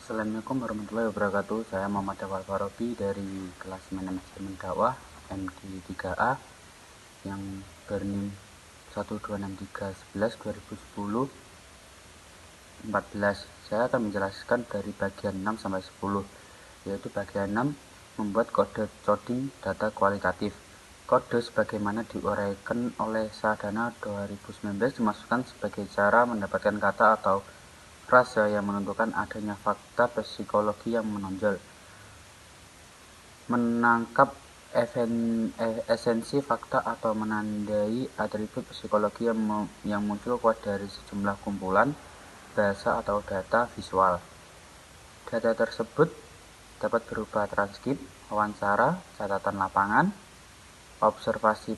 Assalamualaikum warahmatullahi wabarakatuh. Saya Muhammad Dawal Farobi dari kelas Manajemen Dakwah MD 3A yang bernim 1263111 2010 14. Saya akan menjelaskan dari bagian 6 sampai 10, yaitu bagian 6 membuat kode coding data kualitatif. Kode sebagaimana diuraikan oleh Sadana 2019 dimasukkan sebagai cara mendapatkan kata atau frase yang menentukan adanya fakta psikologi yang menonjol, menangkap esensi fakta atau menandai atribut psikologi yang muncul kuat dari sejumlah kumpulan bahasa atau data visual. Data tersebut dapat berupa transkrip, wawancara, catatan lapangan, observasi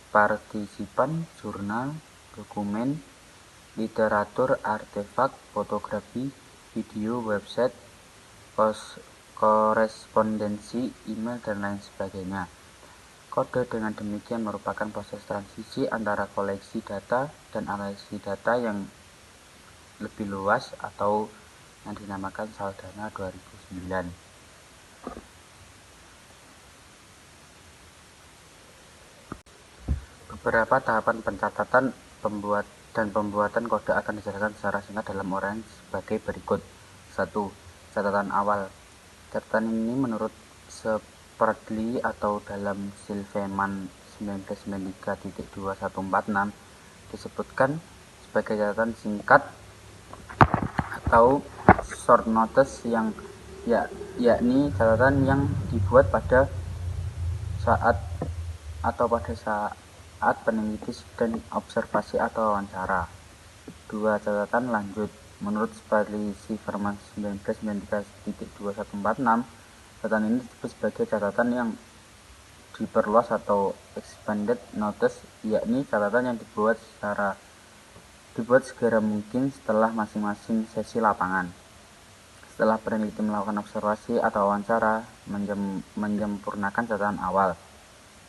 partisipan, jurnal, dokumen, literatur, artefak, fotografi, video, website, korespondensi, email, dan lain sebagainya. Kode dengan demikian merupakan proses transisi antara koleksi data dan analisis data yang lebih luas atau yang dinamakan Saldana 2009. Beberapa tahapan pencatatan pembuatan kode akan dijelaskan secara singkat dalam uraian sebagai berikut. 1. Catatan awal. Catatan ini menurut Spradley atau dalam Silverman 1993.2146 disebutkan sebagai catatan singkat atau short notes yakni catatan yang dibuat pada saat peneliti dan observasi atau wawancara. 2. Catatan lanjut. Menurut Spradley Silverman 1993.2146, catatan ini disebut sebagai catatan yang diperluas atau expanded notes, yakni catatan yang dibuat segera mungkin setelah masing-masing sesi lapangan. Setelah peneliti melakukan observasi atau wawancara, menyempurnakan catatan awal.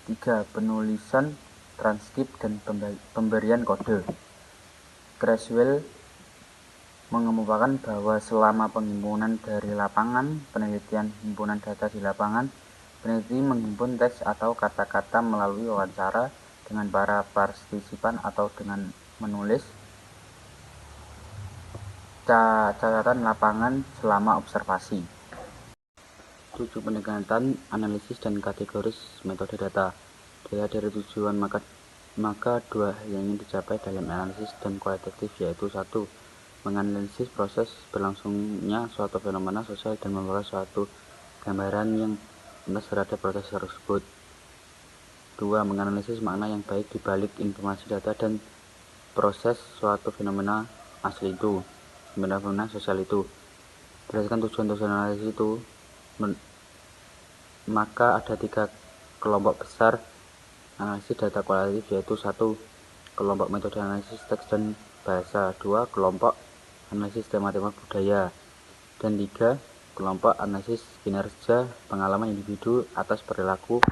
3. Penulisan transkrip dan pemberian kode. Creswell mengemukakan bahwa selama penghimpunan dari lapangan, penelitian himpunan data di lapangan, peneliti menghimpun teks atau kata-kata melalui wawancara dengan para partisipan atau dengan menulis catatan lapangan selama observasi. 7. Pendekatan analisis dan kategoris metode data. Dilihat dari tujuan, maka dua hal yang ingin dicapai dalam analisis dan kualitatif, yaitu 1. Menganalisis proses berlangsungnya suatu fenomena sosial dan memperoleh suatu gambaran yang jelas terhadap proses tersebut. 2. Menganalisis makna yang baik di balik informasi data dan proses suatu fenomena sosial itu. Berdasarkan tujuan analisis itu, maka ada 3 kelompok besar analisis data kualitatif, yaitu 1. Kelompok metode analisis teks dan bahasa. 2. Kelompok analisis tema-tema budaya. Dan 3. Kelompok analisis kinerja pengalaman individu atas perilaku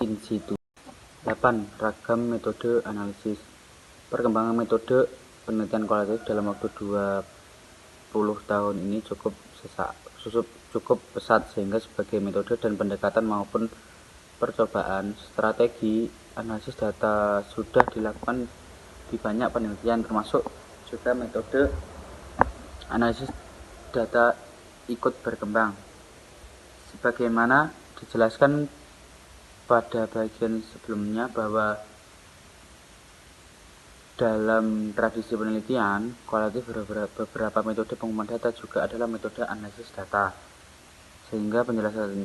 in situ. 8. Ragam metode analisis. Perkembangan metode penelitian kualitatif dalam waktu 20 tahun ini cukup pesat, sehingga sebagai metode dan pendekatan maupun percobaan strategi analisis data sudah dilakukan di banyak penelitian, termasuk juga metode analisis data ikut berkembang. Sebagaimana dijelaskan pada bagian sebelumnya bahwa dalam tradisi penelitian kualitatif, beberapa metode pengumpulan data juga adalah metode analisis data, sehingga penjelasan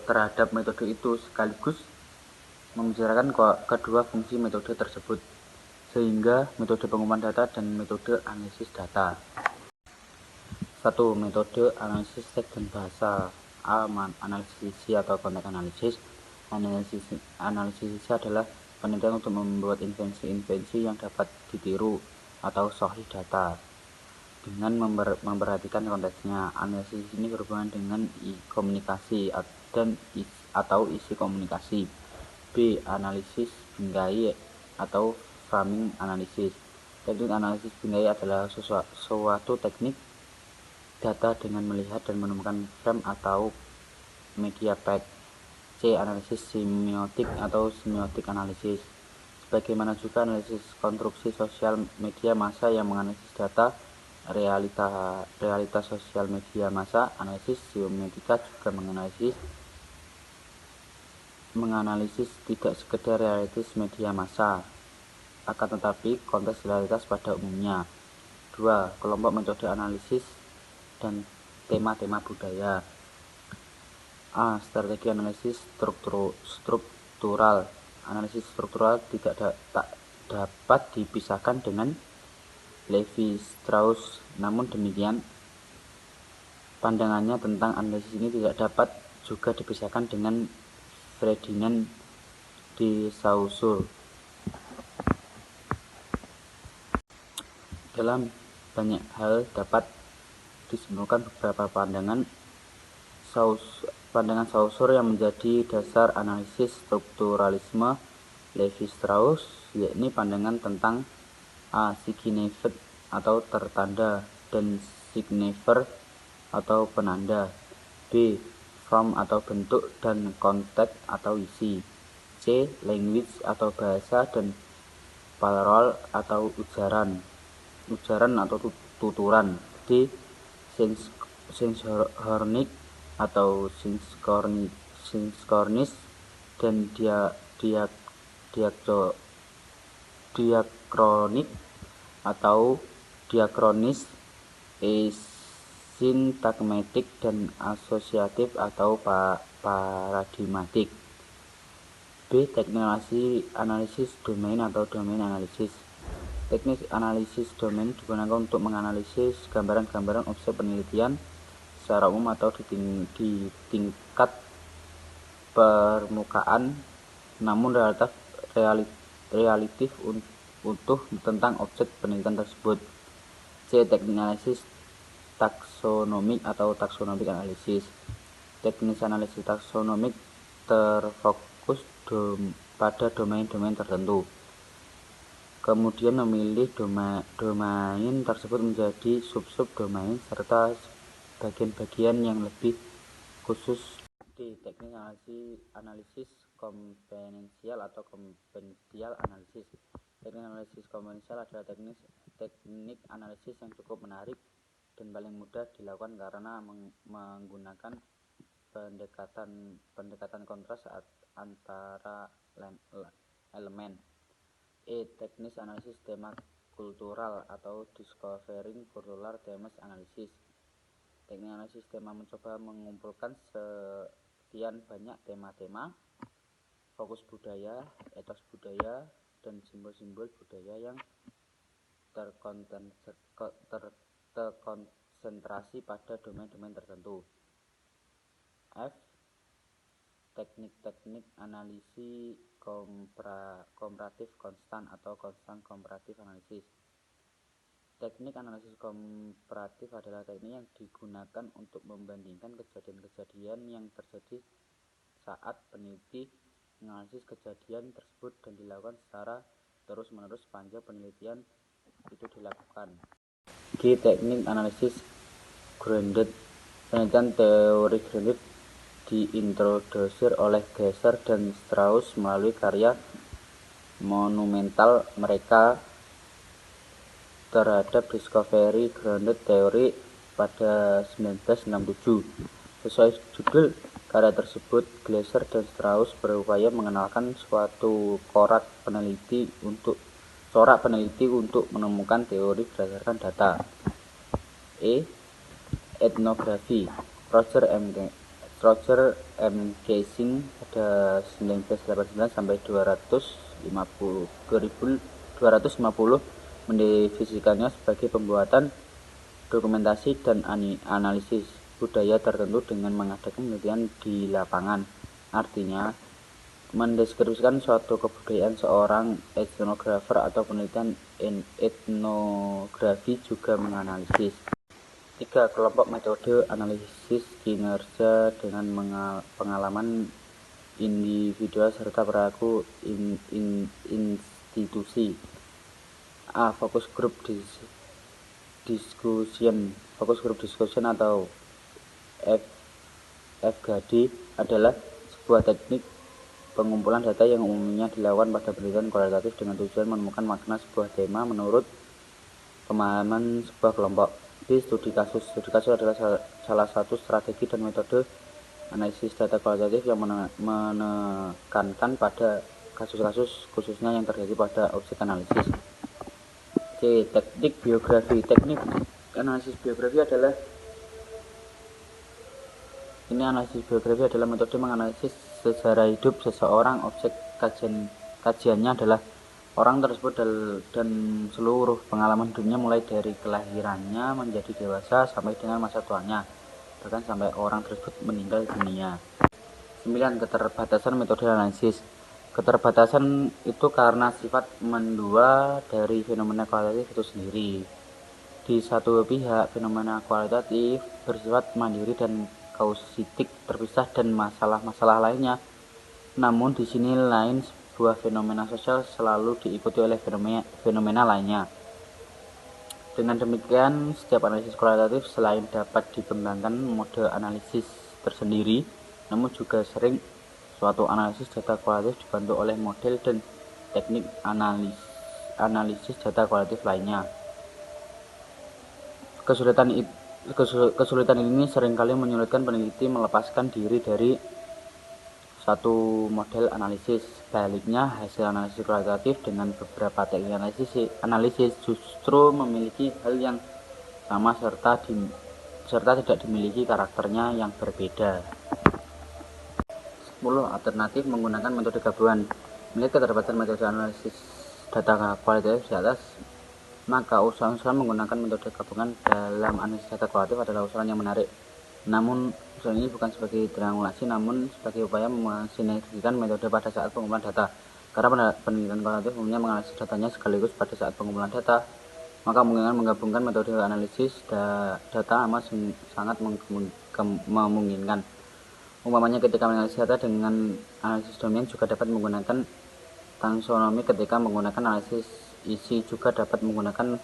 terhadap metode itu sekaligus membicarakan kedua fungsi metode tersebut, sehingga metode pengumpulan data dan metode analisis data. 1. Metode analisis teks dan bahasa. A. Analisis isi atau konteks analisis. Analisis isi adalah penelitian untuk membuat invensi yang dapat ditiru atau sahih data dengan memperhatikan konteksnya. Analisis ini berhubungan dengan komunikasi atau isi komunikasi. B. Analisis bingkai atau framing analisis. Teknik analisis bingkai adalah suatu teknik data dengan melihat dan menemukan frame atau media pack. C. Analisis semiotik atau semiotik analisis. Sebagaimana juga analisis konstruksi sosial media massa yang menganalisis data realitas sosial media massa, analisis semiotika juga menganalisis tidak sekedar realitas media massa, akan tetapi konteks realitas pada umumnya. 2. Kelompok metode analisis dan tema-tema budaya. A. Strategi analisis struktural. Analisis struktural tak dapat dipisahkan dengan Levi-Strauss. Namun demikian, pandangannya tentang analisis ini tidak dapat juga dipisahkan dengan Ferdinand de Saussure. Dalam banyak hal dapat disimpulkan beberapa pandangan Saussure yang menjadi dasar analisis strukturalisme Levi-Strauss, yakni pandangan tentang A. Signified atau tertanda, dan signifier atau penanda. B. Form atau bentuk, dan konteks atau isi. C. Language atau bahasa, dan parole atau ujaran atau tuturan. D. Sensoric atau synchronous, dan diakronik atau diakronis, sintagmatik, dan asosiatif atau paradigmatik. B. Teknik analisis domain atau domain analisis. Teknik analisis domain digunakan untuk menganalisis gambaran-gambaran objek penelitian secara umum atau di tingkat permukaan, namun relatif utuh tentang objek penelitian tersebut. C. Teknik analisis taksonomik atau taksonomik analisis. Teknik analisis taksonomik terfokus pada domain-domain tertentu, kemudian memilih domain tersebut menjadi sub-sub domain serta bagian-bagian yang lebih khusus. D. Teknik analisis komponensial atau komponensial analisis. Teknik analisis komponensial adalah teknik analisis yang cukup menarik dan paling mudah dilakukan karena menggunakan pendekatan kontras antara elemen. E. Teknik analisis tema kultural atau discovering cultural themes analysis. Teknik analisis tema mencoba mengumpulkan sekian banyak tema-tema, fokus budaya, etos budaya, dan simbol-simbol budaya yang terkonsentrasi pada domain-domain tertentu. F. Teknik analisis komparatif konstan atau konstan komparatif analisis. Teknik analisis komparatif adalah teknik yang digunakan untuk membandingkan kejadian-kejadian yang terjadi saat peneliti menganalisis kejadian tersebut dan dilakukan secara terus-menerus sepanjang penelitian itu dilakukan. G. Teknik analisis grounded. Penelitian teori grounded diintroduksi oleh Gesser dan Strauss melalui karya monumental mereka terhadap discovery grounded theory pada 1967. Sesuai judul karya tersebut, Gesser dan Strauss berupaya mengenalkan suatu corak peneliti untuk menemukan teori berdasarkan data. E. Etnografi. Roger M. Casing pada 1989 sampai 250 mendefinisikannya sebagai pembuatan dokumentasi dan analisis budaya tertentu dengan mengadakan penelitian di lapangan. Artinya, mendeskripsikan suatu kebudayaan. Seorang etnografer atau penelitian etnografi juga menganalisis. 3. Kelompok metode analisis kinerja dengan pengalaman individual serta perilaku institusi. A. Focus group discussion atau FGD adalah sebuah teknik pengumpulan data yang umumnya dilakukan pada penelitian kualitatif dengan tujuan menemukan makna sebuah tema menurut pemahaman sebuah kelompok. B. Studi kasus adalah salah satu strategi dan metode analisis data kualitatif yang menekankan pada kasus-kasus khususnya yang terjadi pada objek analisis. C. Teknik biografi. Teknik analisis biografi adalah metode menganalisis sejarah hidup seseorang. Objek kajiannya adalah orang tersebut dan seluruh pengalaman hidupnya mulai dari kelahirannya menjadi dewasa sampai dengan masa tuanya, bahkan sampai orang tersebut meninggal dunia. 9. Keterbatasan metode analisis. Keterbatasan itu karena sifat mendua dari fenomena kualitatif itu sendiri. Di satu pihak, fenomena kualitatif bersifat mandiri dan kausitik, terpisah dan masalah-masalah lainnya. Namun di sini lain, sebuah fenomena sosial selalu diikuti oleh fenomena lainnya. Dengan demikian, setiap analisis kualitatif selain dapat dikembangkan mode analisis tersendiri, namun juga sering suatu analisis data kualitatif dibantu oleh model dan teknik analisis data kualitatif lainnya. Kesulitan ini seringkali menyulitkan peneliti melepaskan diri dari satu model analisis. Sebaliknya, hasil analisis kualitatif dengan beberapa teknik analisis justru memiliki hal yang sama serta tidak dimiliki karakternya yang berbeda. 10. Alternatif menggunakan metode gabungan. Melihat keterbatasan metode analisis data kualitatif di atas, maka usulan menggunakan metode gabungan dalam analisis data kualitatif adalah usulan yang menarik. Namun, usulan ini bukan sebagai triangulasi, namun sebagai upaya mensinergikan metode pada saat pengumpulan data. Karena penelitian kualitatif umumnya menganalisis datanya sekaligus pada saat pengumpulan data, maka kemungkinan menggabungkan metode analisis data amat sangat memungkinkan. Umpamanya ketika menganalisis data dengan analisis domain juga dapat menggunakan taksonomi, ketika menggunakan analisis isi juga dapat menggunakan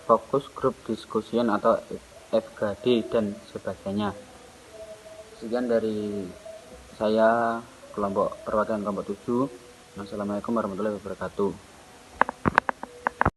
focus group discussion atau FGD dan sebagainya. Sekian dari saya, perwakilan kelompok 7. Wassalamualaikum warahmatullahi wabarakatuh.